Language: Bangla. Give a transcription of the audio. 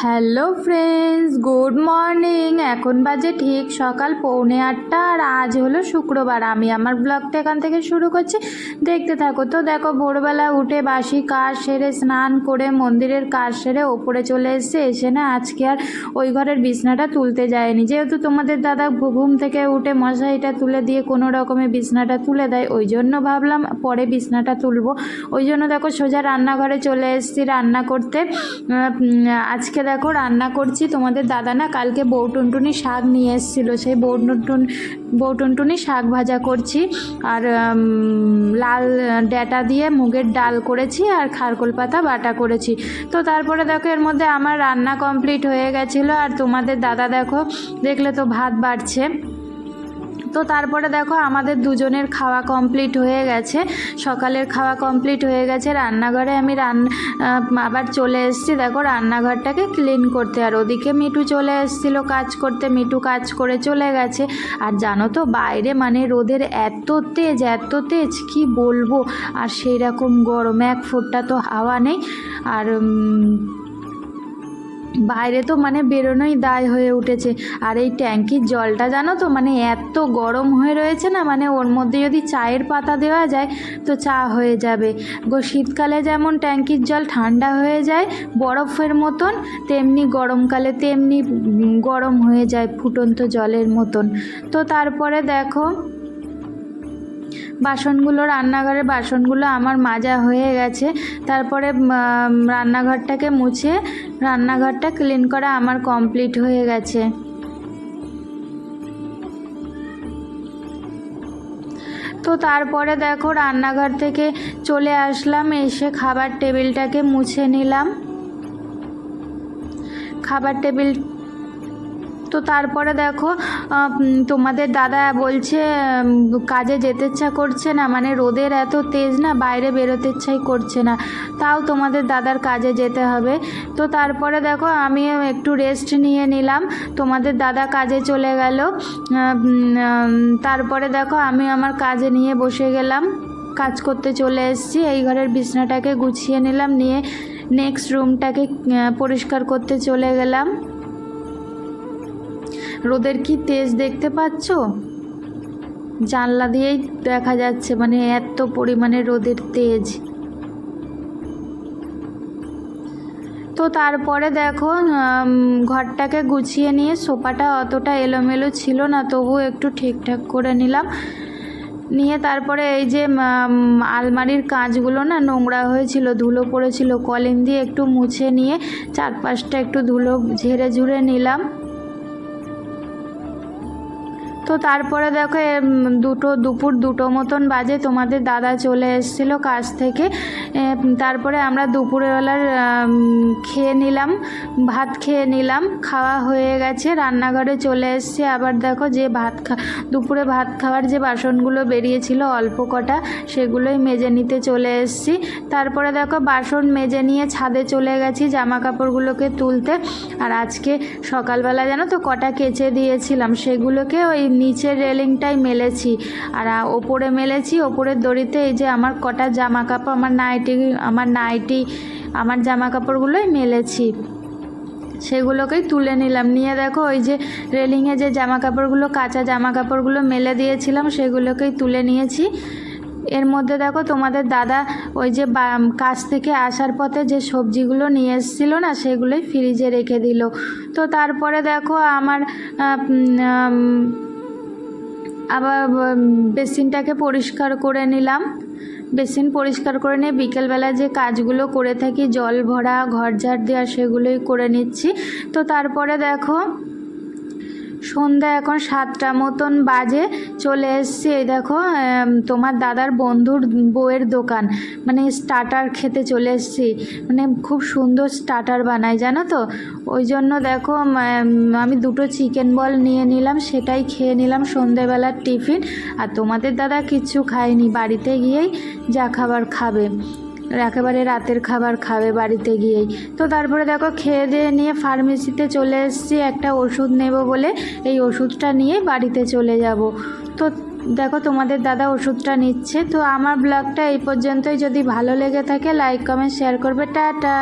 Hello friends, good morning. এখন বাজে ঠিক সকাল 7:45 আর আজ হলো শুক্রবার। আমি আমার ব্লগটা এখান থেকে শুরু করছি, দেখতে থাকো। তো দেখো, ভোরবেলা উঠে বাসি কাজ সেরে স্নান করে মন্দিরের কাজ সেরে ওপরে চলে এসে না আজকে আর ওই ঘরের বিছনাটা তুলতে যায়নি, যেহেতু তোমাদের দাদা ঘুম থেকে উঠে মশারিটা তুলে দিয়ে কোনো রকমে বিছনাটা তুলে দেয়, ওই জন্য ভাবলাম পরে বিছনাটা তুলবো। ওই জন্য দেখো সোজা রান্নাঘরে চলে এসেছি রান্না করতে। আজকে দেখো রান্না করছি। তোমাদের দাদা না কালকে বউটুনটুনি শাক নিয়ে এসেছিলো, সেই বউটুনটুনি শাক ভাজা করছি। আর লাল ডাঁটা দিয়ে মুগের ডাল করেছি আর খারকোল পাতা বাটা করেছি। তো তারপরে দেখো এর মধ্যে আমার রান্না কমপ্লিট হয়ে গেছিলো। আর তোমাদের দাদা দেখো দেখলে তো ভাত বাড়ছে। তো তারপরে দেখো আমাদের দুজনের খাওয়া কমপ্লিট হয়ে গেছে, সকালের খাওয়া কমপ্লিট হয়ে গেছে। রান্নাঘরে আমি আবার চলে এসেছি দেখো রান্নাঘরটাকে ক্লিন করতে। আর ওদিকে মিঠু চলে এসেছিলো কাজ করতে, মিঠু কাজ করে চলে গেছে। আর জানো তো বাইরে মানে রোদের এত তেজ কি বলবো। আর সেই রকম গরম, এক ফোঁটা তো হাওয়া নেই। আর বাইরে তো মানে বেরোনোই দায় হয়ে উঠেছে। আর এই ট্যাঙ্কির জলটা জানো তো মানে এত গরম হয়ে রয়েছে না, মানে ওর মধ্যে যদি চায়ের পাতা দেওয়া যায় তো চা হয়ে যাবে গো। শীতকালে যেমন ট্যাঙ্কির জল ঠান্ডা হয়ে যায় বরফের মতন, তেমনি গরমকালে তেমনি গরম হয়ে যায় ফুটন্ত জলের মতন। তো তারপরে দেখো রান্নাঘরের বাসনগুলো আমার মাজা হয়ে গেছে। তারপরে রান্নাঘরটাকে মুছে রান্নাঘরটা ক্লিন করা আমার কমপ্লিট হয়ে গেছে। তো তারপরে দেখো রান্নাঘর থেকে চলে আসলাম, এসে খাবার টেবিলটাকে মুছে নিলাম। তো তারপরে দেখো তোমাদের দাদা বলছে কাজে যেতে ইচ্ছা করছে না, মানে রোদের এত তেজ না, বাইরে বেরোতে ইচ্ছাই করছে না, তাও তোমাদের দাদার কাজে যেতে হবে। তো তারপরে দেখো আমিও একটু রেস্ট নিয়ে নিলাম, তোমাদের দাদা কাজে চলে গেল। তারপরে দেখো আমি আমার কাজে নিয়ে বসে গেলাম, কাজ করতে চলে এসেছি। এই ঘরের বিছনাটাকে গুছিয়ে নিলাম, নিয়ে নেক্সট রুমটাকে পরিষ্কার করতে চলে গেলাম। রোদের কি তেজ দেখতে পাচ্ছ, জানলা দিয়েই দেখা যাচ্ছে, মানে এত পরিমাণে রোদের তেজ। তো তারপরে দেখো ঘরটাকে গুছিয়ে নিয়ে, সোফাটা অতটা এলোমেলো ছিল না, তবু একটু ঠিকঠাক করে নিলাম। নিয়ে তারপরে এই যে আলমারির কাঁচগুলো না নোংরা হয়েছিল, ধুলো পড়েছিল, কলিন দিয়ে একটু মুছে নিয়ে চারপাশটা একটু ধুলো ঝেড়ে নিলাম। তো তারপরে দেখো দুপুর 2টো মতন বাজে, তোমাদের দাদা চলে এসেছিলো কাজ থেকে। তারপরে আমরা দুপুরবেলার ভাত খেয়ে নিলাম, খাওয়া হয়ে গেছে। রান্নাঘরে চলে এসেছি। আবার দেখো যে দুপুরে ভাত খাওয়ার যে বাসনগুলো বেরিয়েছিল অল্প কটা, সেগুলোই মেজে নিতে চলে এসেছি। তারপরে দেখো বাসন মেজে নিয়ে ছাদে চলে গেছি জামা কাপড়গুলোকে তুলতে। আর আজকে সকালবেলা জানো তো কটা কেচে দিয়েছিলাম, সেগুলোকে ওই নিচের রেলিংটাই মেলেছি। আর ওপরে মেলেছি, ওপরের দড়িতে এই যে আমার কটা জামা কাপড়, আমার জামা কাপড়গুলোই মেলেছি, সেগুলোকেই তুলে নিলাম। নিয়ে দেখো ওই যে রেলিংয়ে যে জামা কাপড়গুলো, কাঁচা জামা কাপড়গুলো মেলে দিয়েছিলাম, সেগুলোকেই তুলে নিয়েছি। এর মধ্যে দেখো তোমাদের দাদা ওই যে কাজ থেকে আসার পথে যে সবজিগুলো নিয়ে এসেছিলো না, সেগুলোই ফ্রিজে রেখে দিল। তো তারপরে দেখো আমার আবার বেসিনটাকে পরিষ্কার করে নিলাম। বেসিন পরিষ্কার করে নিয়ে বিকেলবেলা যে কাজগুলো করে থাকি, জল ভরা, ঘর ঝাড় দেওয়া, সেগুলোই করে নিচ্ছি। তো তারপরে দেখো সন্ধ্যা এখন 7টা মতন বাজে, চলে এসছি এই দেখো তোমার দাদার বন্ধুর বউয়ের দোকান, মানে স্টার্টার খেতে চলে এসছি। মানে খুব সুন্দর স্টার্টার বানায় জানো তো, ওই জন্য দেখো আমি 2টো চিকেন বল নিয়ে নিলাম, সেটাই খেয়ে নিলাম সন্ধ্যেবেলার টিফিন। আর তোমাদের দাদা কিচ্ছু খায়নি, বাড়িতে গিয়েই যা খাবার খাবে, একেবারে রাতের খাবার খাবে বাড়িতে গিয়েই। তো তারপরে দেখো খেয়ে দিয়ে নিয়ে ফার্মেসিতে চলে এসেছি একটা ওষুধ নেব বলে, এই ওষুধটা নিয়ে বাড়িতে চলে যাব। তো দেখো তোমাদের দাদা ওষুধটা নিচ্ছে। তো আমার ব্লগটা এই পর্যন্তই, যদি ভালো লেগে থাকে লাইক কমেন্ট শেয়ার করবে। টাটা।